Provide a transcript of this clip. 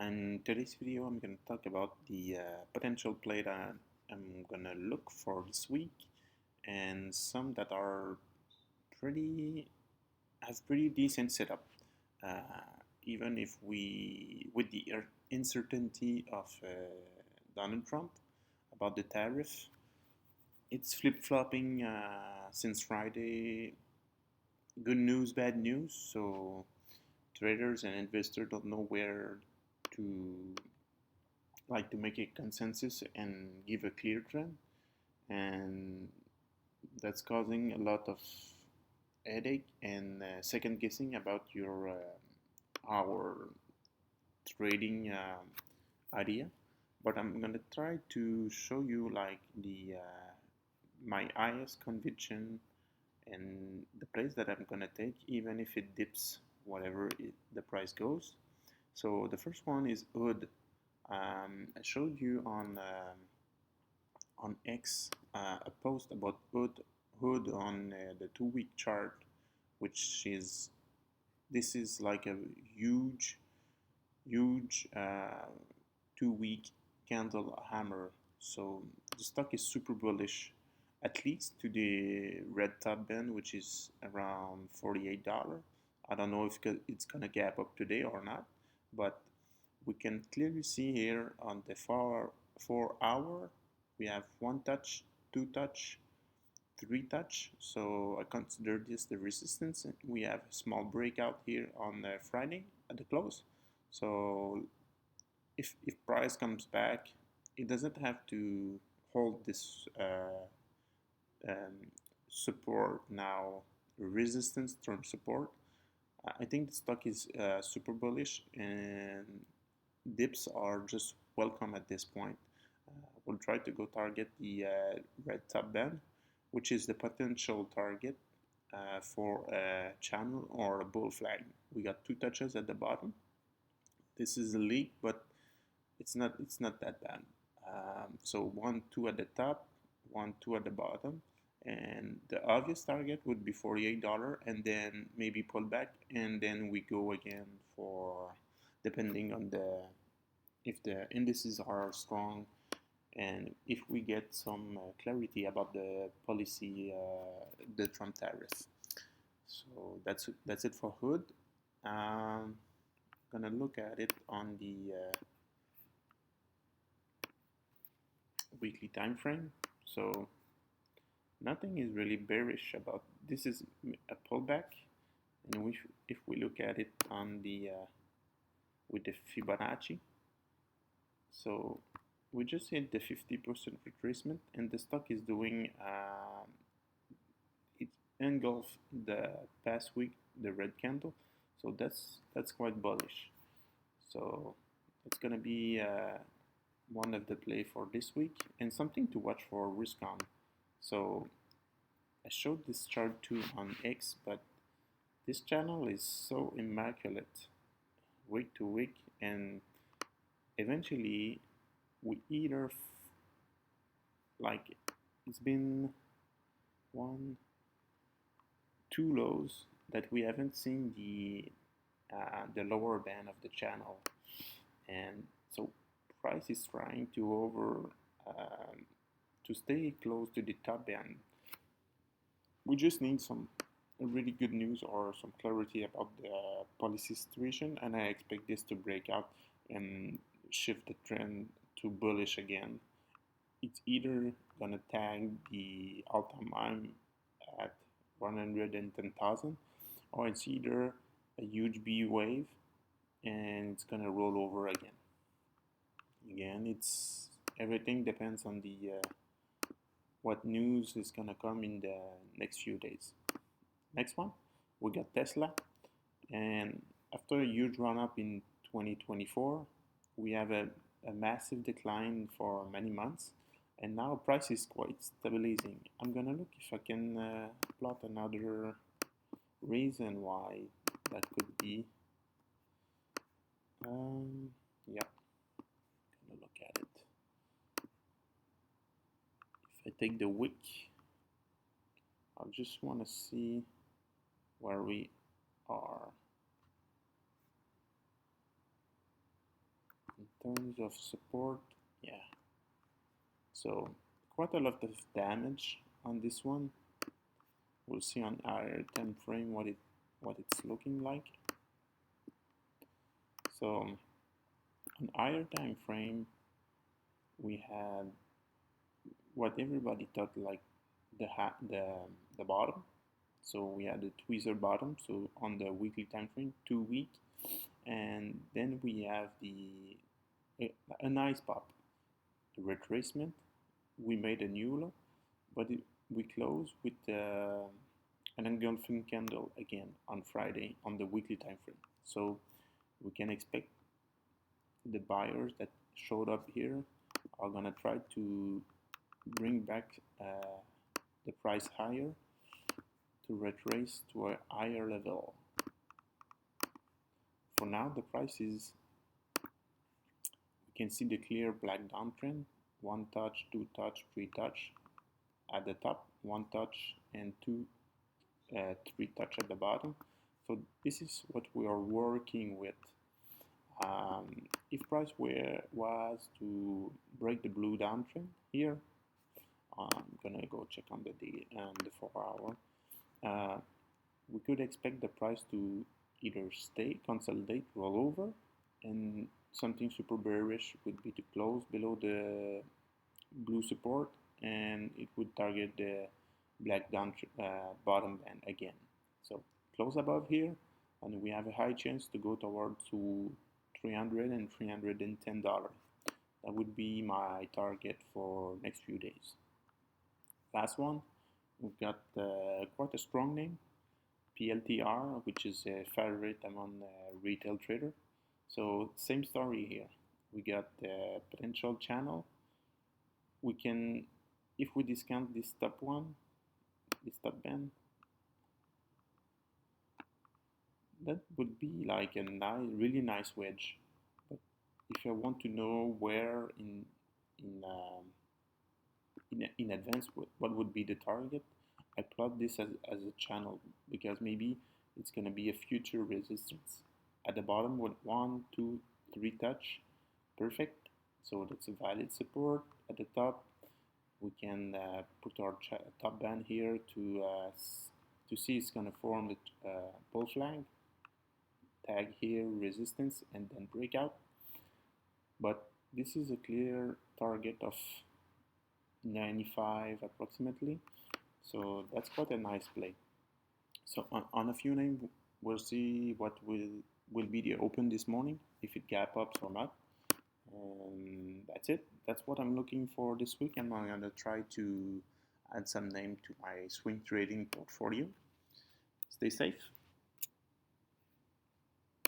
In today's video, I'm going to talk about the potential play that I'm going to look for this week, and some that are pretty decent setup. Even if with the uncertainty of Donald Trump about the tariff, it's flip-flopping since Friday. Good news, bad news. So traders and investors don't know where to to make a consensus and give a clear trend, and that's causing a lot of headache and second guessing about your our trading idea. But I'm gonna try to show you the my highest conviction and the place that I'm gonna take, even if it dips whatever the price goes. So the first one is Hood. I showed you on X a post about Hood on the 2 week chart, which is this is like a huge 2 week candle hammer. So the stock is super bullish, at least to the red top band, which is around $48. I don't know if it's gonna gap up today or not, but we can clearly see here on the 4 hour we have one touch, two touch, three touch. So I consider this the resistance. We have a small breakout here on Friday at the close. So if price comes back, it doesn't have to hold this um, support now, resistance term support. I think the stock is super bullish, and dips are just welcome at this point. We'll try to go target the red top band, which is the potential target for a channel or a bull flag. We got two touches at the bottom. This is a leak, but it's not that bad. So 1, 2 at the top, 1, 2 at the bottom, and the obvious target would be $48, and then maybe pull back, and then we go again for, depending on if the indices are strong, and if we get some clarity about the policy, the Trump tariff. So that's it for Hood. Gonna look at it on the weekly time frame. So nothing is really bearish about this. Is a pullback, and if we look at it on the with the Fibonacci, so we just hit the 50% retracement, and the stock is doing it engulfed the past week, the red candle. So that's quite bullish. So it's gonna be one of the play for this week, and something to watch for risk on. So I showed this chart too on X, but this channel is so immaculate week to week, and eventually we either it's been two lows that we haven't seen the lower band of the channel, and so price is trying to stay close to the top band. We just need some really good news or some clarity about the policy situation, and I expect this to break out and shift the trend to bullish again. It's either gonna tag the all-time high at 110,000, or it's either a huge B wave and it's gonna roll over again. It's everything depends on the what news is gonna come in the next few days. Next one, we got Tesla, and after a huge run up in 2024, we have a massive decline for many months, and now price is quite stabilizing. I'm gonna look if I can plot another reason why that could be. Yeah, gonna look at it. If I take the wick, I just want to see where we are. terms of support, yeah, so quite a lot of damage on this one. We'll see on higher time frame what it's looking like. So on higher time frame, we had what everybody thought like the bottom. So we had the tweezer bottom. So on the weekly time frame, 2 week, and then we have a nice pop, the retracement. We made a new low, but we closed with an engulfing candle again on Friday on the weekly time frame. So we can expect the buyers that showed up here are gonna try to bring back the price higher to retrace to a higher level. For now, the price is, you can see the clear black downtrend, one touch, two touch, three touch at the top, one touch and three touch at the bottom. So this is what we are working with. If price was to break the blue downtrend here, I'm gonna go check on the 4 hour. We could expect the price to either stay, consolidate, roll over, and something super bearish would be to close below the blue support, and it would target the black down bottom band again. So close above here, and we have a high chance to go towards to $300 and $310. That would be my target for next few days. Last one, we've got quite a strong name, PLTR, which is a favorite among retail trader. So same story here. We got the potential channel. We can, if we discount this top one, this top band, that would be like a nice, really nice wedge. But if I want to know where in advance what would be the target, I plot this as a channel, because maybe it's going to be a future resistance. At the bottom with 1, 2, 3 touch, perfect. So that's a valid support. At the top, we can put our top band here to see it's going to form the bull flag. Tag here resistance and then breakout. But this is a clear target of 95 approximately. So that's quite a nice play. So on a few names, we'll see what will be the open this morning, if it gap ups or not. And that's it. That's what I'm looking for this week, and I'm gonna try to add some name to my swing trading portfolio. Stay safe.